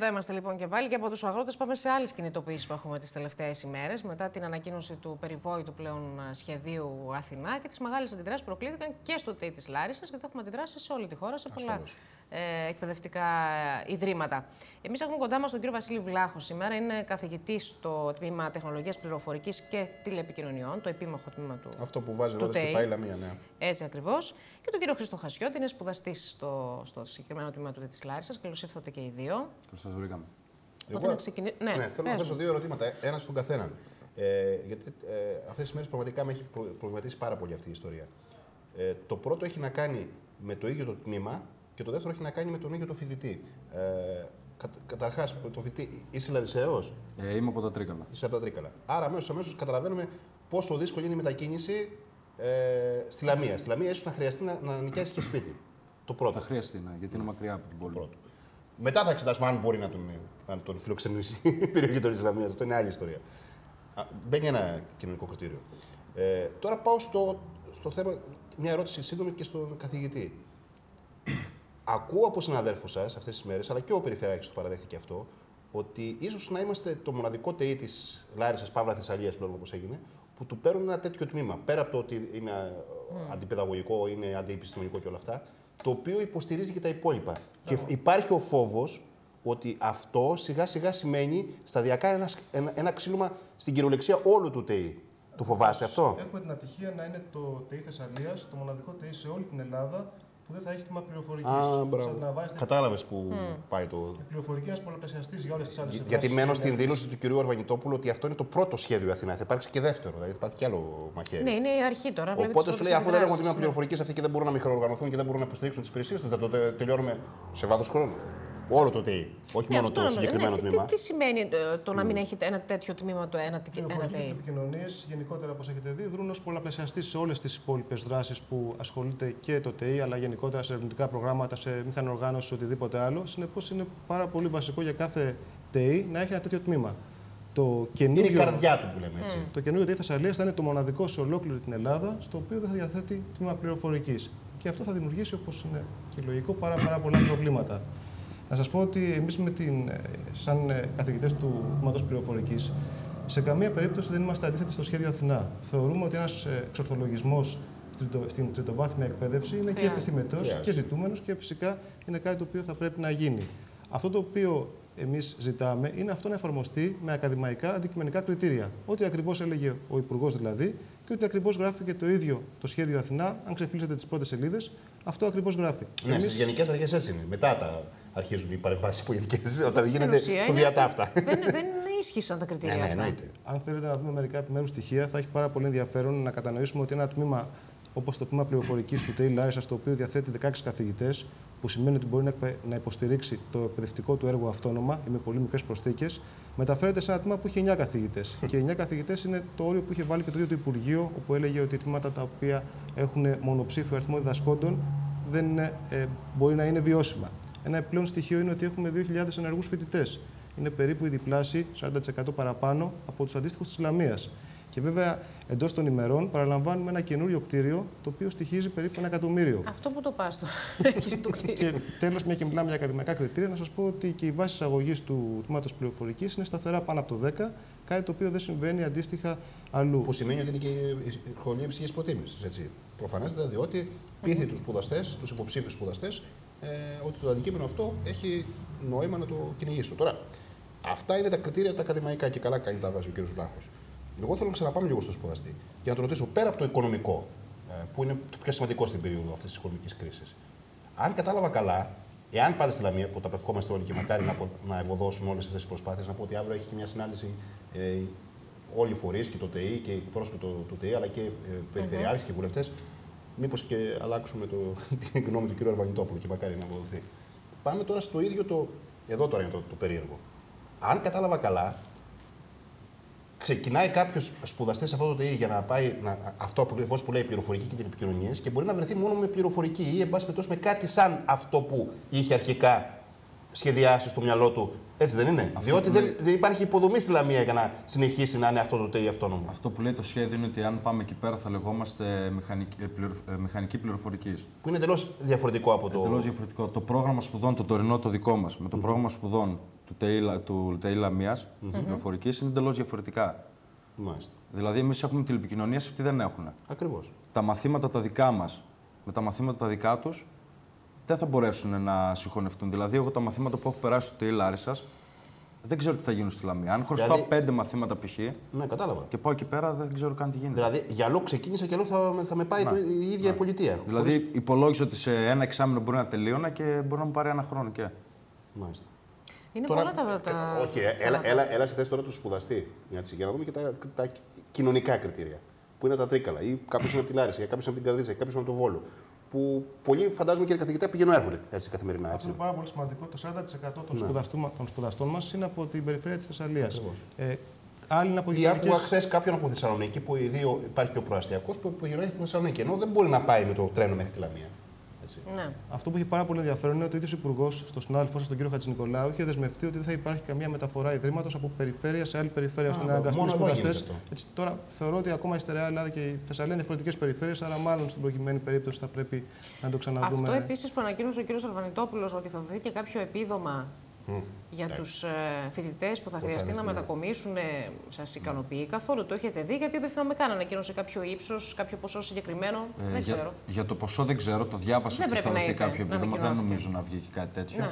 Εδώ είμαστε λοιπόν και πάλι και από τους αγρότες πάμε σε άλλες κινητοποιήσεις που έχουμε τις τελευταίες ημέρες μετά την ανακοίνωση του περιβόητου πλέον σχεδίου Αθηνά και τις μεγάλες αντιδράσεις που προκλήθηκαν και στο ΤΕΙ της Λάρισσας, γιατί έχουμε αντιδράσεις σε όλη τη χώρα, σε πολλά εκπαιδευτικά ιδρύματα. Εμείς έχουμε κοντά μας τον κύριο Βασίλη Βλάχο σήμερα, είναι καθηγητής στο τμήμα Τεχνολογίας Πληροφορικής και Τηλεπικοινωνιών, το επίμαχο τμήμα του. Αυτό που βάζει εδώ στην Πάιλα μία, ναι. Έτσι ακριβώς. Και τον κύριο Χρήστο Χασιώτη, είναι σπουδαστής στο συγκεκριμένο τμήμα του ΤΕΙ της Λάρισσας. Καλώς ήρθατε και οι δύο. Καλώς σας βρήκαμε. Ναι, θέλω να θέσω δύο ερωτήματα, ένα στον καθέναν. Γιατί αυτές τις μέρες πραγματικά με έχει προβληματίσει πάρα πολύ αυτή η ιστορία. Το πρώτο έχει να κάνει με το ίδιο το τμήμα και το δεύτερο έχει να κάνει με τον ίδιο το φοιτητή. Καταρχάς, το φοιτητή, είσαι Λαρισαίος? Είμαι από τα Τρίκαλα. Είσαι από τα Τρίκαλα. Άρα, αμέσως καταλαβαίνουμε πόσο δύσκολη είναι η μετακίνηση στη Λαμία. Στη Λαμία, ίσως να χρειαστεί να νοικιάσεις και σπίτι. Το πρώτο. Θα χρειαστεί, ναι, γιατί είναι μακριά από την πόλη. Μετά θα εξετάσουμε αν μπορεί να τον φιλοξενήσει η περιοχή των Ισλαμίας. Αυτό είναι άλλη ιστορία. Μπαίνει ένα κοινωνικό κριτήριο. Τώρα πάω στο θέμα, μια ερώτηση σύντομη και στον καθηγητή. Ακούω από συναδέλφους σας αυτές τις μέρες, αλλά και ο Περιφερειάρχης το παραδέχτηκε αυτό, ότι ίσως να είμαστε το μοναδικό ΤΕΙ της Λάρισσας, Παύλα Θεσσαλίας, πλέον όπως έγινε, που του παίρνουν ένα τέτοιο τμήμα. Πέρα από το ότι είναι αντιπαιδαγωγικό, είναι αντιεπιστημονικό και όλα αυτά, το οποίο υποστηρίζει και τα υπόλοιπα. Και υπάρχει ο φόβος ότι αυτό σιγά σιγά σημαίνει σταδιακά ένα ξύλωμα στην κυριολεξία όλου του ΤΕΙ. Το φοβάστε αυτό? Έχουμε την ατυχία να είναι το ΤΕΙ Θεσσαλίας, το μοναδικό ΤΕΙ σε όλη την Ελλάδα που δεν θα έχει τμήμα πληροφορικής. Κατάλαβες που πάει το. Η πληροφορική είναι πολλαπλασιαστής για όλες τις άλλες Γιατί εδάσεις. μένω στην δήλωση του κυρίου Αρβανιτόπουλου ότι αυτό είναι το πρώτο σχέδιο Αθηνά. Θα υπάρξει και δεύτερο, δηλαδή θα υπάρχει και άλλο μαχαίρι. Ναι, είναι η αρχή τώρα. Οπότε σου λέει, αφού δεν έχουμε τμήμα πληροφορικής αυτοί και δεν μπορούν να μικροοργανωθούν και δεν μπορούν να υποστηρίξουν τις υπηρεσίες τους, θα το τελειώνουμε σε βάθος χρόνου. Όλο το ΤΕΙ, όχι μόνο το συγκεκριμένο τμήμα. Τι σημαίνει το να μην έχετε ένα τέτοιο τμήμα, ένα Πληροφορική και ΤΕΙ? επικοινωνίες, γενικότερα όπως έχετε δει, δρούν ως πολλαπλασιαστής σε όλες τις υπόλοιπες δράσεις που ασχολείται και το ΤΕΙ, αλλά γενικότερα σε ερευνητικά προγράμματα, σε μηχανοργάνωση, οτιδήποτε άλλο. Συνεπώς, είναι πάρα πολύ βασικό για κάθε ΤΕΙ να έχει ένα τέτοιο τμήμα. Είναι η καρδιά του που λέμε έτσι. Το καινούριο ΤΕΙ Θεσσαλίας θα είναι το μοναδικό σε ολόκληρη την Ελλάδα, στο οποίο δεν θα διαθέτει τμήμα πληροφορικής. Και αυτό θα δημιουργήσει, όπως είναι και λογικό, πάρα πολλά προβλήματα. Να σας πω ότι εμείς σαν καθηγητές του τμήματος πληροφορικής, σε καμία περίπτωση δεν είμαστε αντίθετοι στο σχέδιο Αθηνά. Θεωρούμε ότι ένας εξορθολογισμός στην τριτοβάθμια εκπαίδευση είναι και επιθυμητός και ζητούμενος και φυσικά είναι κάτι το οποίο θα πρέπει να γίνει. Αυτό το οποίο εμείς ζητάμε είναι αυτό να εφαρμοστεί με ακαδημαϊκά αντικειμενικά κριτήρια. Ό,τι ακριβώς έλεγε ο Υπουργός δηλαδή και ό,τι ακριβώς γράφει και το ίδιο το σχέδιο Αθηνά, αν ξεφύλισετε τις πρώτες σελίδες, αυτό ακριβώς γράφει. Ναι, στις γενικές αρχές έτσι είναι. Μετά αρχίζουν οι παρεμβάσεις πολιτικές, όταν γίνεται στο διατάφτα. Δεν ίσχυσαν τα κριτήρια αυτά. Αν θέλετε να δούμε μερικά επιμέρους στοιχεία, θα έχει πάρα πολύ ενδιαφέρον να κατανοήσουμε ότι ένα τμήμα όπως το τμήμα πληροφορικής του ΤΕΙ Λάρισσας, το οποίο διαθέτει 16 καθηγητές, που σημαίνει ότι μπορεί να υποστηρίξει το εκπαιδευτικό του έργο αυτόνομα ή με πολύ μικρές προσθήκες, μεταφέρεται σε ένα τμήμα που έχει 9 καθηγητές. Και 9 καθηγητές είναι το όριο που είχε βάλει και το ίδιο το Υπουργείο, όπου έλεγε ότι τμήματα τα οποία έχουν μονοψήφιο αριθμό διδασκόντων δεν μπορεί να είναι βιώσιμα. Ένα επιπλέον στοιχείο είναι ότι έχουμε 2.000 ενεργούς φοιτητές. Είναι περίπου η διπλάση, 40% παραπάνω από τους αντίστοιχους της Λαμίας. Και βέβαια εντός των ημερών παραλαμβάνουμε ένα καινούριο κτίριο το οποίο στοιχίζει περίπου 1 εκατομμύριο. Αυτό που το πας το κτίριο. Και τέλος, μια και μιλάμε για ακαδημαϊκά κριτήρια, να σας πω ότι και η βάση αγωγής του τμήματος πληροφορικής είναι σταθερά πάνω από το 10, κάτι το οποίο δεν συμβαίνει αντίστοιχα αλλού. Που σημαίνει ότι είναι και η σχολή υψηλής προτίμησης. Προφανέστατα, διότι πείθει τους σπουδαστές, τους υποψήφιους σπουδαστές, ότι το αντικείμενο αυτό έχει νόημα να το κυνηγήσουν. Τώρα, αυτά είναι τα κριτήρια τα ακαδημαϊκά και καλά κάνει τα βάζει ο κ. Βλάχος. Εγώ θέλω να ξαναπάμε λίγο στο σπουδαστή και να τον ρωτήσω πέρα από το οικονομικό, που είναι το πιο σημαντικό στην περίοδο αυτής της οικονομικής κρίσης. Αν κατάλαβα καλά, εάν πάτε στη Λαμία, που τα πευκόμαστε όλοι και μακάρι να ευωδώσουν όλες αυτές τις προσπάθειες, να πω ότι αύριο έχει και μια συνάντηση όλοι οι φορείς και το ΤΕΙ και οι πρόσωποι του ΤΕΙ, αλλά και περιφερειάρχες και βουλευτές, μήπως και αλλάξουμε την γνώμη του κ. Αρβανιτόπουλου και μακάρι να ευωδοθεί. Πάμε τώρα στο ίδιο εδώ τώρα είναι το περίεργο. Αν κατάλαβα καλά, ξεκινάει κάποιο σπουδαστή σε αυτό το ΤΕΙ για να πάει αυτό ακριβώς που λέει πληροφορική και τηλεπικοινωνίες και μπορεί να βρεθεί μόνο με πληροφορική ή εν πάση περιπτώσει με κάτι σαν αυτό που είχε αρχικά σχεδιάσει στο μυαλό του. Έτσι δεν είναι? Διότι δεν υπάρχει υποδομή στη Λαμία για να συνεχίσει να είναι αυτό το ΤΕΙ αυτόνομο. Αυτό που λέει το σχέδιο είναι ότι αν πάμε εκεί πέρα θα λεγόμαστε μηχανική πληροφορική. Που είναι εντελώς διαφορετικό από το. Εντελώς διαφορετικό. Το πρόγραμμα σπουδών, το τωρινό το δικό μας, με το πρόγραμμα σπουδών του ΤΕΙ Λαμίας, της πληροφορικής, είναι εντελώς διαφορετικά. Μάλιστα. Δηλαδή, εμείς έχουμε τηλεπικοινωνίες, αυτοί δεν έχουν. Ακριβώς. Τα μαθήματα τα δικά μας με τα μαθήματα τα δικά τους δεν θα μπορέσουν να συγχωνευτούν. Δηλαδή, εγώ τα μαθήματα που έχω περάσει στο ΤΕΙ Λάρισσας δεν ξέρω τι θα γίνουν στη Λαμία. Αν χρωστάω 5 μαθήματα π.χ. Ναι, κατάλαβα. και πάω εκεί πέρα, δεν ξέρω καν τι γίνεται. Δηλαδή, για λόγο ξεκίνησα και άλλο θα με πάει η ίδια η πολιτεία. Δηλαδή, υπολόγιζα ότι σε ένα εξάμηνο μπορεί να τελείωνα και μπορεί να μου πάρει ένα χρόνο και. Μάλιστα. Είναι πολλά τα. Όχι, έλα στη θέση τώρα του σπουδαστή. Για να δούμε και τα κοινωνικά κριτήρια. Που είναι τα τρίκαλα. Ή κάποιο είναι από τη Λάρισα, ή κάποιο είναι από την Καρδίτσα, ή κάποιο είναι από τον Βόλο. Που πολλοί φαντάζομαι κύριε καθηγητά πηγαίνουν έρχονται έτσι καθημερινά. Έτσι. Αυτό είναι πάρα πολύ σημαντικό. Το 40% των σπουδαστών μας είναι από την περιφέρεια της Θεσσαλίας. Άλλοι είναι από γειτονικές. Άκουγα χθες κάποιον από Θεσσαλονίκη που υπάρχει και ο προαστιακός που γυρνάει στη Θεσσαλονίκη. Ενώ δεν μπορεί να πάει με το τρένο μέχρι τη Λαμία. Ναι. Αυτό που έχει πάρα πολύ ενδιαφέρον είναι ότι ο ίδιος Υπουργός, στον συνάδελφό σας, τον κύριο Χατζηνικολάου, είχε δεσμευτεί ότι δεν θα υπάρχει καμία μεταφορά ιδρύματος από περιφέρεια σε άλλη περιφέρεια ώστε να αναγκαστούν οι σπουδαστές. Τώρα θεωρώ ότι ακόμα η στερεά Ελλάδα και η Θεσσαλία είναι διαφορετικές περιφέρειες, άρα μάλλον στην προκειμένη περίπτωση θα πρέπει να το ξαναδούμε. Αυτό επίσης που ανακοίνωσε ο κύριος Αρβανιτόπουλος, ότι θα δοθεί και κάποιο επίδομα για τους φοιτητές που θα χρειαστεί να μετακομίσουν, σας ικανοποιεί καθόλου? Το έχετε δει? Γιατί δεν θυμάμαι καν ανακοίνωσε κάποιο ύψος, κάποιο ποσό συγκεκριμένο. Δεν ξέρω. Για το ποσό δεν ξέρω, το διάβασα ότι θα δοθεί κάποιο επίδομα. Δεν νομίζω να βγει κάτι τέτοιο.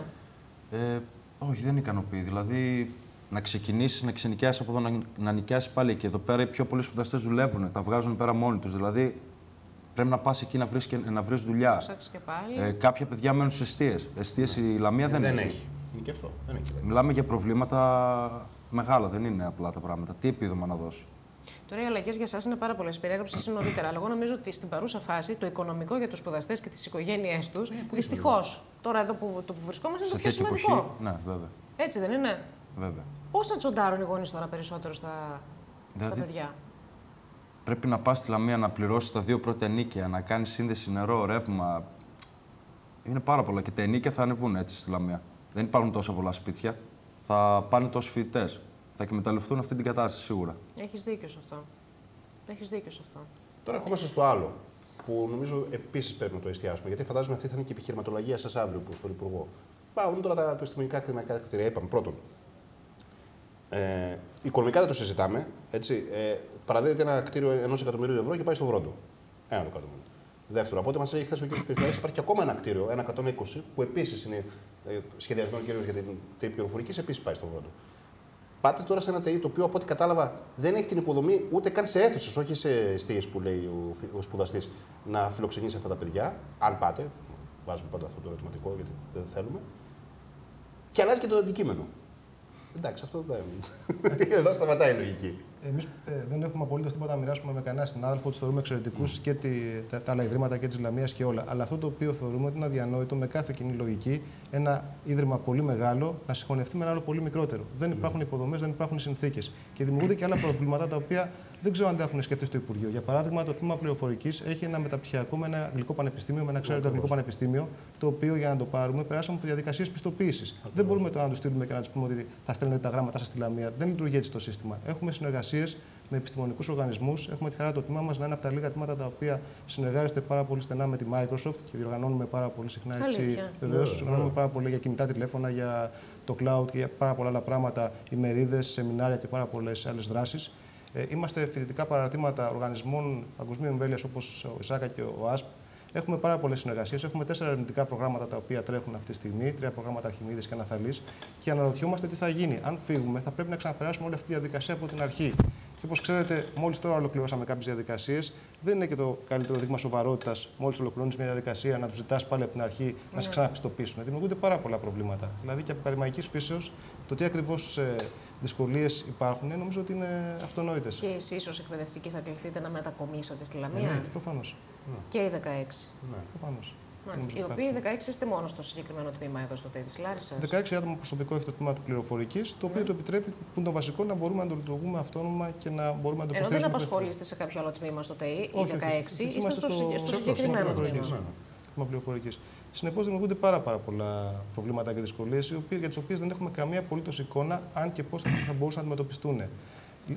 Ναι. Όχι, δεν ικανοποιεί. Δηλαδή να ξεκινήσει, να ξενοικιάσει από εδώ, να νοικιάσει πάλι και εδώ πέρα οι πιο πολλοί σπουδαστές δουλεύουν, τα βγάζουν πέρα μόνοι τους. Δηλαδή πρέπει να πας εκεί να βρεις δουλειά. Και πάλι. Κάποια παιδιά μένουν σε εστίες. Εστίες η Λαμία δεν έχει. Είναι και αυτό. Δεν έχει. Μιλάμε για προβλήματα μεγάλα, δεν είναι απλά τα πράγματα. Τι επίδομα να δώσει. Τώρα οι αλλαγές για εσάς είναι πάρα πολλές. Περιέγραψα εσύ νωρίτερα. Αλλά εγώ νομίζω ότι στην παρούσα φάση το οικονομικό για τους σπουδαστές και τις οικογένειές τους, δυστυχώς, τώρα εδώ που βρισκόμαστε, είναι το πιο σημαντικό. Εποχή, ναι, βέβαια. Έτσι δεν είναι? Βέβαια. Πώς να τσοντάρουν οι γονείς τώρα περισσότερο στα παιδιά? Πρέπει να πας στη Λαμία να πληρώσεις τα 2 πρώτα ενίκια, να κάνεις σύνδεση νερό, ρεύμα. Είναι πάρα πολλά και τα ενίκια θα ανεβούν έτσι στη Λαμία. Δεν υπάρχουν τόσα πολλά σπίτια. Θα πάνε τόσοι φοιτητές. Θα εκμεταλλευτούν αυτή την κατάσταση σίγουρα. Έχεις δίκιο σε αυτό. Έχεις δίκιο σε αυτό. Τώρα ερχόμαστε στο άλλο, που νομίζω επίσης πρέπει να το εστιάσουμε. Γιατί φαντάζομαι αυτή θα είναι και η επιχειρηματολογία σας αύριο στον Υπουργό. Πάμε τώρα τα επιστημονικά κλινικά κριτήρια. Είπαμε πρώτον. Οικονομικά δεν το συζητάμε. Παραδίδεται ένα κτίριο 1 εκατομμυρίου ευρώ και πάει στο Βρόντο. Ένα το κάτω. Δεύτερο, από ό,τι μας έλεγε χθες ο κ. Περιφερειάρχης, υπάρχει και ακόμα ένα κτίριο, ένα 120, που επίσης είναι σχεδιασμένο κυρίως για την ΤΕΙ πληροφορικής, επίσης πάει στο Βρόντο. Πάτε τώρα σε ένα ΤΕΙ το οποίο από ό,τι κατάλαβα δεν έχει την υποδομή ούτε καν σε αίθουσες, όχι σε εστίες που λέει ο σπουδαστής, να φιλοξενήσει αυτά τα παιδιά. Αν πάτε, βάζουμε πάντα αυτό το ερωτηματικό γιατί δεν θέλουμε. Και αλλάζει και το αντικείμενο. Εντάξει, αυτό δεν. Εδώ σταματάει η λογική. Εμείς δεν έχουμε απολύτως τίποτα να μοιράσουμε με κανένα συνάδελφο, τους θεωρούμε εξαιρετικούς και τα άλλα ιδρύματα και της Λαμίας και όλα. Αλλά αυτό το οποίο θεωρούμε ότι είναι αδιανόητο με κάθε κοινή λογική ένα ίδρυμα πολύ μεγάλο να συγχωνευτεί με ένα άλλο πολύ μικρότερο. Δεν υπάρχουν υποδομές, δεν υπάρχουν συνθήκες. Και δημιουργούνται και άλλα προβλήματα τα οποία δεν ξέρω αν τα έχουν σκεφτεί στο Υπουργείο. Για παράδειγμα, το τμήμα πληροφορικής έχει ένα μεταπτυχιακό με ένα αγγλικό πανεπιστήμιο, με ένα εξαίρετο αγγλικό πανεπιστήμιο, το οποίο για να το πάρουμε περάσαμε από διαδικασίες πιστοποίησης. Δεν μπορούμε τώρα να του στείλουμε και να του πούμε ότι θα στέλνετε τα γράμματα σας στη Λαμία. Δεν λειτουργεί έτσι το σύστημα. Έχουμε συνεργασίες με επιστημονικούς οργανισμούς. Έχουμε τη χαρά το τμήμα μας να είναι από τα λίγα τμήματα τα οποία συνεργάζεται πάρα πολύ στενά με τη Microsoft και διοργανώνουμε πάρα πολύ συχνά. Βεβαίως, διοργανώνουμε πάρα πολύ για κινητά τηλέφωνα, για το cloud και για πάρα πολλά άλλα πράγματα, ημερίδες, σεμινάρια και πάρα πολλές άλλες δράσεις. Είμαστε φοιτητικά παραρτήματα οργανισμών παγκοσμίου εμβέλειας όπως ο ΙΣΑΚΑ και ο ΑΣΠ. Έχουμε πάρα πολλές συνεργασίες. Έχουμε 4 ερευνητικά προγράμματα τα οποία τρέχουν αυτή τη στιγμή, 3 προγράμματα Αρχιμίδης και Αναθαλής. Και αναρωτιόμαστε τι θα γίνει. Αν φύγουμε, θα πρέπει να ξαναπεράσουμε όλη αυτή τη διαδικασία από την αρχή. Και όπως ξέρετε, μόλις τώρα ολοκληρώσαμε κάποιες διαδικασίες, δεν είναι και το καλύτερο δείγμα σοβαρότητας. Μόλις ολοκληρώνεις μια διαδικασία, να τους ζητάς πάλι από την αρχή να σε ξαναπιστοποιήσουν. Δημιουργούνται πάρα πολλά προβλήματα. Δηλαδή και από ακαδημαϊκής φύσεως, το τι ακριβώς δυσκολίες υπάρχουν, νομίζω ότι είναι αυτονόητες. Και εσείς ως εκπαιδευτικοί θα κληθείτε να μετακομίσετε στη Λαμία? Ναι, προφανώς. Και οι 16. Ναι, προφανώς. Οι οποίοι 16 είστε μόνο στο συγκεκριμένο τμήμα εδώ στο ΤΕΙ της Λάρισσας. 16 άτομα προσωπικό έχει το τμήμα του πληροφορικής, το οποίο το επιτρέπει, που είναι το βασικό, να μπορούμε να το λειτουργούμε αυτόνομα και να μπορούμε να το ενώ δεν απασχολείστε σε κάποιο άλλο τμήμα στο ΤΕΙ, οι 16, είστε στο συγκεκριμένο τμήμα πληροφορικής. Συνεπώς δημιουργούνται πάρα πολλά προβλήματα και δυσκολίες, για τις οποίες δεν έχουμε καμία απολύτως εικόνα αν και πώς θα μπορούσαν να αντιμετωπιστούν.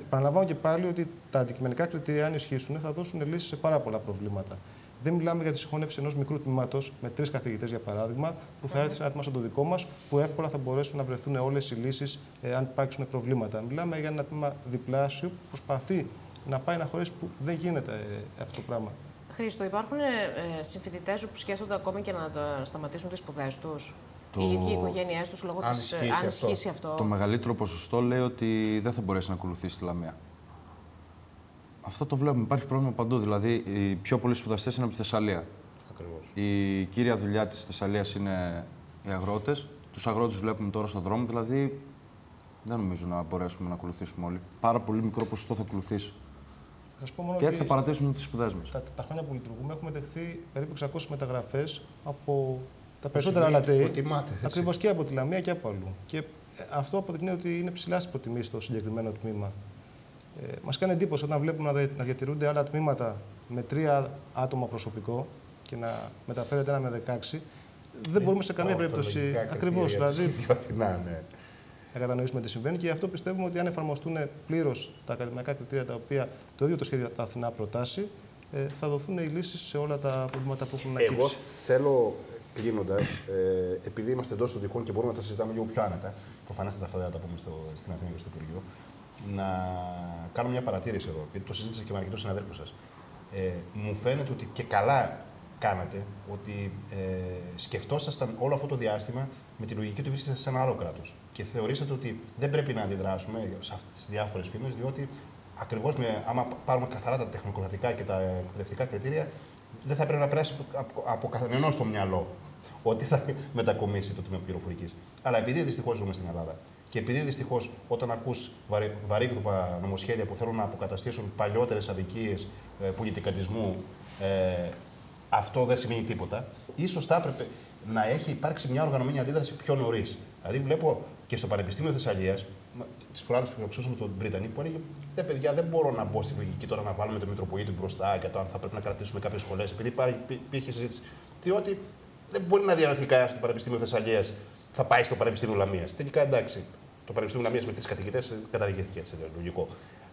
Παραλαμβάνω και πάλι ότι τα αντικειμενικά κριτήρια, αν ισχύσουν, θα δώσουν λύσεις σε πάρα πολλά προβλήματα. Δεν μιλάμε για τη συγχώνευση ενός μικρού τμήματος με 3 καθηγητές, για παράδειγμα, που θα έρθει σε ένα τμήμα σαν το δικό μας, που εύκολα θα μπορέσουν να βρεθούν όλες οι λύσεις αν υπάρξουν προβλήματα. Μιλάμε για ένα τμήμα διπλάσιο που προσπαθεί να πάει ένα χωρίς που δεν γίνεται αυτό το πράγμα. Χρήστο, υπάρχουν συμφοιτητές που σκέφτονται ακόμη και να σταματήσουν τις σπουδές τους? Οι ίδιοι οι οικογένειές τους λόγω της. Αν ισχύσει αυτό. Το μεγαλύτερο ποσοστό λέει ότι δεν θα μπορέσει να ακολουθήσει τη Λαμία. Αυτό το βλέπουμε. Υπάρχει πρόβλημα παντού. Δηλαδή, οι πιο πολλοί σπουδαστές είναι από τη Θεσσαλία. Ακριβώς. Η κύρια δουλειά της Θεσσαλίας είναι οι αγρότες. Τους αγρότες βλέπουμε τώρα στον δρόμο. Δηλαδή, δεν νομίζω να μπορέσουμε να ακολουθήσουμε όλοι. Πάρα πολύ μικρό ποσοστό θα ακολουθήσει. Και έτσι θα παρατήσουμε τις σπουδές μας. Τα χρόνια που λειτουργούμε έχουμε δεχθεί περίπου 600 μεταγραφές από τα περισσότερα ΛΑΤΕΙ. Ακριβώς και από τη Λαμία και από αλλού. Και αυτό αποδεικνύει ότι είναι ψηλά στις προτιμήσεις στο συγκεκριμένο τμήμα. Μας κάνει εντύπωση όταν βλέπουμε να διατηρούνται άλλα τμήματα με 3 άτομα προσωπικό και να μεταφέρεται ένα με 16. Δεν μπορούμε σε καμία περίπτωση. Ακριβώς. Δηλαδή, να κατανοήσουμε τι συμβαίνει και γι' αυτό πιστεύουμε ότι αν εφαρμοστούν πλήρως τα ακαδημαϊκά κριτήρια τα οποία το ίδιο το σχέδιο τα Αθηνά προτάσει, θα δοθούν οι λύσεις σε όλα τα προβλήματα που έχουν ανακύψει. Εγώ θέλω, κλείνοντας, επειδή είμαστε εντός των τυχών και μπορούμε να τα συζητάμε λίγο πιο άνετα, προφανέστατα αυτά δεν θα τα πούμε στην Αθήνα και στο Υπουργείο, να κάνω μια παρατήρηση εδώ, γιατί το συζήτησα και με αρκετούς συναδέλφους σας. Μου φαίνεται ότι και καλά κάνατε ότι σκεφτόσασταν όλο αυτό το διάστημα με τη λογική ότι βρίσκεστε σε ένα άλλο κράτος. Και θεωρήσατε ότι δεν πρέπει να αντιδράσουμε σε αυτές τις διάφορες φήμες, διότι ακριβώς άμα πάρουμε καθαρά τα τεχνοκρατικά και τα εκπαιδευτικά κριτήρια, δεν θα πρέπει να περάσει από καθενός στο μυαλό ότι θα μετακομίσει το τμήμα πληροφορικής. Αλλά επειδή δυστυχώς ζούμε στην Ελλάδα και επειδή δυστυχώς όταν ακούς βαρύγδουπα νομοσχέδια που θέλουν να αποκαταστήσουν παλιότερες αδικίες πολιτικαντισμού, αυτό δεν σημαίνει τίποτα. Ίσως θα έπρεπε να έχει υπάρξει μια οργανωμένη αντίδραση πιο νωρίς. Δηλαδή, βλέπω και στο Πανεπιστήμιο Θεσσαλίας, τις προάλλες που εξώσαμε τον Πρίτανη, που έλεγε: παιδιά, δεν μπορώ να μπω στη λογική τώρα να βάλουμε τον Μητροπολίτη μπροστά για το αν θα πρέπει να κρατήσουμε κάποιες σχολές, επειδή υπήρχε συζήτηση. Διότι δεν μπορεί να διανοηθεί κανένα στο Πανεπιστήμιο Θεσσαλίας θα πάει στο Πανεπιστήμιο Λαμίας. Τελικά, εντάξει, το Πανεπιστήμιο Λαμίας με 3 καθηγητές καταργήθηκε, έτσι, λογικό.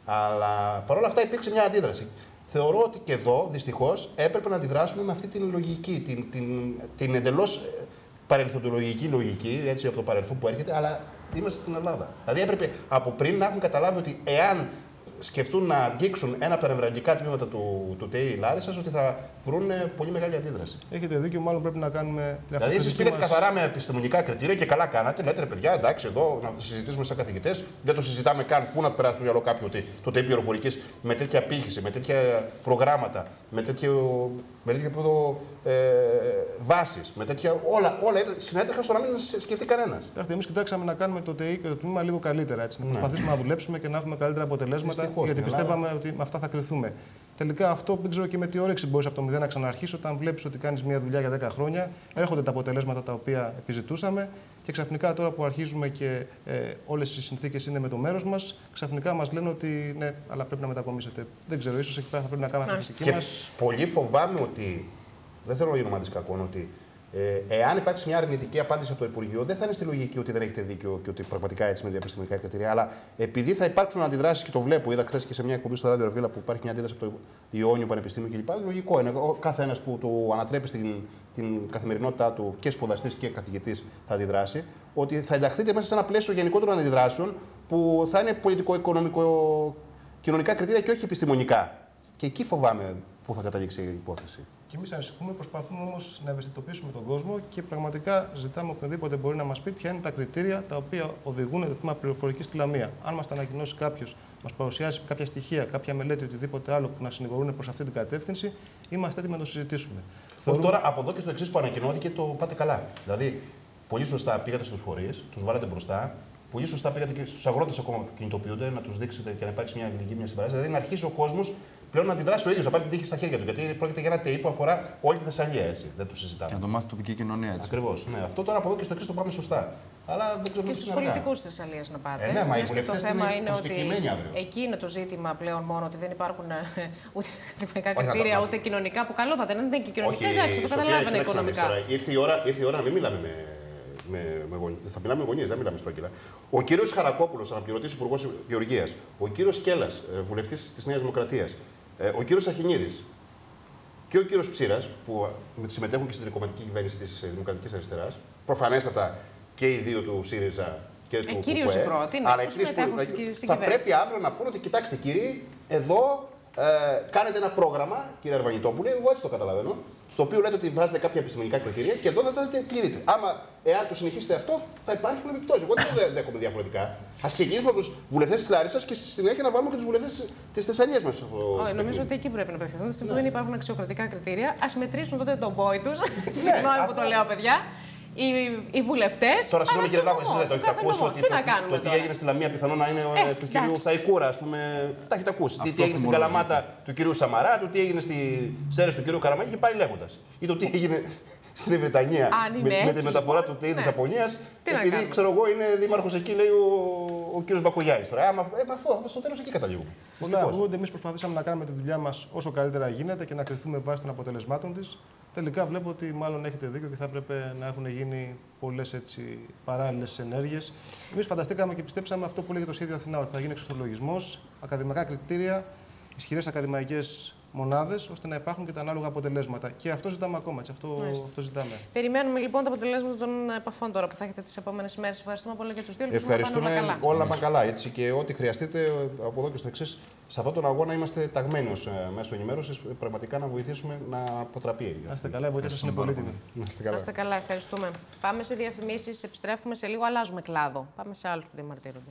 Αλλά παρόλα αυτά υπήρξε μια αντίδραση. Θεωρώ ότι και εδώ, δυστυχώς, έπρεπε να αντιδράσουμε με αυτή την λογική, την εντελώς παρελθοντολογική λογική, έτσι από το παρελθόν που έρχεται, αλλά είμαστε στην Ελλάδα. Δηλαδή έπρεπε από πριν να έχουν καταλάβει ότι εάν σκεφτούν να αγγίξουν ένα από τα νευραλγικά τμήματα του ΤΕΙ Λάρισσας, ότι θα βρουν πολύ μεγάλη αντίδραση. Έχετε δίκιο, μάλλον πρέπει να κάνουμε την αυτοκριτική. Δηλαδή, εσείς πήγατε καθαρά με επιστημονικά κριτήρια και καλά κάνατε. Λέτε, ρε παιδιά, εντάξει, εδώ να συζητήσουμε σαν καθηγητές. Δεν το συζητάμε καν. Πού να περάσει το μυαλό κάποιου ότι το ΤΕΙ πληροφορικής με τέτοια απήχηση, με τέτοια προγράμματα, με τέτοιο επίπεδο βάσης, με τέτοια. Όλα συνέτρεχαν στο να μην σκεφτεί κανένας. Εμείς κοιτάξαμε να κάνουμε το ΤΕΙ και το τμήμα λίγο καλύτερα. Έτσι, να προσπαθήσουμε να δουλέψουμε και να έχουμε καλύτερα αποτελέσματα, γιατί πιστεύαμε ότι με αυτά θα κρυθούμε. Τελικά αυτό δεν ξέρω και με τι όρεξη μπορεί από το 0 να ξαναρχίσει. Όταν βλέπει ότι κάνει μια δουλειά για 10 χρόνια, έρχονται τα αποτελέσματα τα οποία επιζητούσαμε και ξαφνικά τώρα που αρχίζουμε και όλες οι συνθήκες είναι με το μέρος μας, ξαφνικά μας λένε ότι ναι, αλλά πρέπει να μετακομίσετε. Δεν ξέρω, ίσως εκεί πέρα θα πρέπει να κάνουμε αυτή τη κριτική μας. Πολύ φοβάμαι ότι. Δεν θέλω να γίνω μάτι κακό, ότι εάν υπάρξει μια αρνητική απάντηση από το Υπουργείο, δεν θα είναι στη λογική ότι δεν έχετε δίκιο και ότι πραγματικά έτσι με διαπιστημονικά κριτήρια. Αλλά επειδή θα υπάρξουν αντιδράσεις και το βλέπω, είδα χθες και σε μια εκπομπή στο Ράδιο Ρεβίλα που υπάρχει μια αντίδραση από το Ιόνιο Πανεπιστήμιο κλπ. Λογικό είναι. Κάθε ένας που του ανατρέπει την καθημερινότητά του και σπουδαστής και καθηγητής θα αντιδράσει. Ότι θα ενταχθείτε μέσα σε ένα πλαίσιο γενικότερων αντιδράσεων που θα είναι πολιτικό-οικονομικό-κοινωνικά κριτήρια και όχι επιστημονικά. Και εκεί φοβάμαι πού θα καταλήξει η υπόθεση. Και εμείς ανησυχούμε, προσπαθούμε όμως να ευαισθητοποιήσουμε τον κόσμο και πραγματικά ζητάμε οποιοδήποτε μπορεί να μας πει ποια είναι τα κριτήρια τα οποία οδηγούν το τμήμα πληροφορικής στη Λαμία. Αν μας τα ανακοινώσει κάποιος, μας παρουσιάσει κάποια στοιχεία, κάποια μελέτη, οτιδήποτε άλλο που να συνηγορούν προς αυτή την κατεύθυνση, είμαστε έτοιμοι να το συζητήσουμε. Τώρα από εδώ και στο εξής που ανακοινώθηκε το πάτε καλά. Δηλαδή, πολύ σωστά πήγατε στους φορείς, τους βάλατε μπροστά. Πολύ σωστά πήγατε και στους αγρότες ακόμα που κινητοποιούνται, να τους δείξετε και να υπάρξει μια ελληνική μια συμπαράσταση. Δηλαδή, να αρχίσει ο κόσμος πλέον να αντιδράσει ο ίδιος, να πάρει την τύχη στα χέρια του. Γιατί πρόκειται για ένα ΤΕΙ που αφορά όλη τη Θεσσαλία, έτσι. Δεν το συζητάμε. Και να το μάθει τοπική κοινωνία, έτσι. Ακριβώς. Ναι. Αυτό τώρα από εδώ και στο εξής το πάμε σωστά. Αλλά δεν ξέρω και στους πολιτικούς της Θεσσαλίας να πάτε. Ναι, μα οι το θέμα είναι ότι αύριο. εκεί είναι το ζήτημα πλέον μόνο ότι δεν υπάρχουν ούτε ακαδημαϊκά κριτήρια ούτε κοινωνικά. Που καλό θα ήταν. Αν δεν είναι και κοινωνικά, εντάξει, το καταλάβαινε οικονομικά. Ήρθε η ώρα να μην μιλάμε θα μιλάμε με γονείς, δεν μιλάμε στρόγγυλα. Ο κύριος Χαρακόπουλος, αναπληρωτής Υπουργός Γεωργίας, ο κύριος Κέλλας, βουλευτής της Νέας Δημοκρατίας, ο κύριος Αχινίδης και ο κύριος Ψήρας, που συμμετέχουν και στην κομματική κυβέρνηση της Δημοκρατικής Αριστεράς, προφανέστατα και οι δύο του ΣΥΡΙΖΑ και του κυρίως οι πρώτοι, ναι, που συμμετέχουν στην κυβέρνηση. Θα πρέπει αύριο να πούνε ότι κοιτάξτε κύριοι, εδώ κάνετε ένα πρόγραμμα, κύριε Αρβανιτόπουλε, εγώ έτσι το καταλαβαίνω, στο οποίο λέτε ότι βάζετε κάποια επιστημονικά κριτήρια και εδώ δεν τα τηρείτε. Άμα, εάν το συνεχίσετε αυτό, θα υπάρχουν επιπτώσεις. Εγώ δεν το δέχομαι διαφορετικά. Ας ξεκινήσουμε από τους βουλευτές της Λάρισσας και στη συνέχεια να βάλουμε και τους βουλευτές της Θεσσαλίας μέσα. Νομίζω ότι εκεί πρέπει να απευθυνθούν. Στην που δεν υπάρχουν αξιοκρατικά κριτήρια, ας μετρήσουν τότε τον πόη τους. Συγγνώμη που το λέω, παιδιά. Οι βουλευτές. Τώρα, συγγνώμη κύριε Λάκο, εσείς δεν το έχετε ακούσει ότι το τι έγινε στη Λαμία πιθανόν να είναι του κυρίου Θαϊκούρα, ας πούμε. Τα έχετε ακούσει. Τι έγινε στην Καλαμάτα του κυρίου Σαμαρά, το τι έγινε στη Σέρρες του κυρίου Καραμαγή και πάει λέγοντας. Ή το τι έγινε στην Βρυτανία με τη μεταφορά του ΤΕΙ της Απωνίας. Επειδή ξέρω εγώ είναι δήμαρχος εκεί, λέει ο κύριος Μπακογιάης. Αυτό στο τέλος εκεί καταλήγουμε. Εμείς προσπαθήσαμε να κάνουμε τη δουλειά μας όσο καλύτερα γίνεται και να κρυθούμε βάσει των αποτελεσμάτων της. Τελικά βλέπω ότι μάλλον έχετε δίκιο και θα έπρεπε να έχουν γίνει πολλές παράλληλες ενέργειες. Εμείς φανταστήκαμε και πιστέψαμε αυτό που λέγεται το σχέδιο Αθηνά, ότι θα γίνει εξορθολογισμός, ακαδημαϊκά κριτήρια, ισχυρές ακαδημαϊκές μονάδες, ώστε να υπάρχουν και τα ανάλογα αποτελέσματα. Και αυτό ζητάμε ακόμα. Αυτό ζητάμε. Περιμένουμε λοιπόν τα αποτελέσματα των επαφών τώρα που θα έχετε τις επόμενες ημέρες. Ευχαριστούμε πολύ για τους δύο. Ευχαριστούμε. Όλα να πάνε καλά. Έτσι, και ό,τι χρειαστείτε από εδώ και στο εξής. Σε αυτόν τον αγώνα είμαστε ταγμένοι ως μέσο ενημέρωσης, πραγματικά να βοηθήσουμε να αποτραπεί. Να είστε καλά, η βοήθεια σας είναι πολύτιμη. Να είστε καλά, ευχαριστούμε. Πάμε σε διαφημίσεις, επιστρέφουμε σε λίγο, αλλάζουμε κλάδο. Πάμε σε άλλους που διαμαρτύρονται.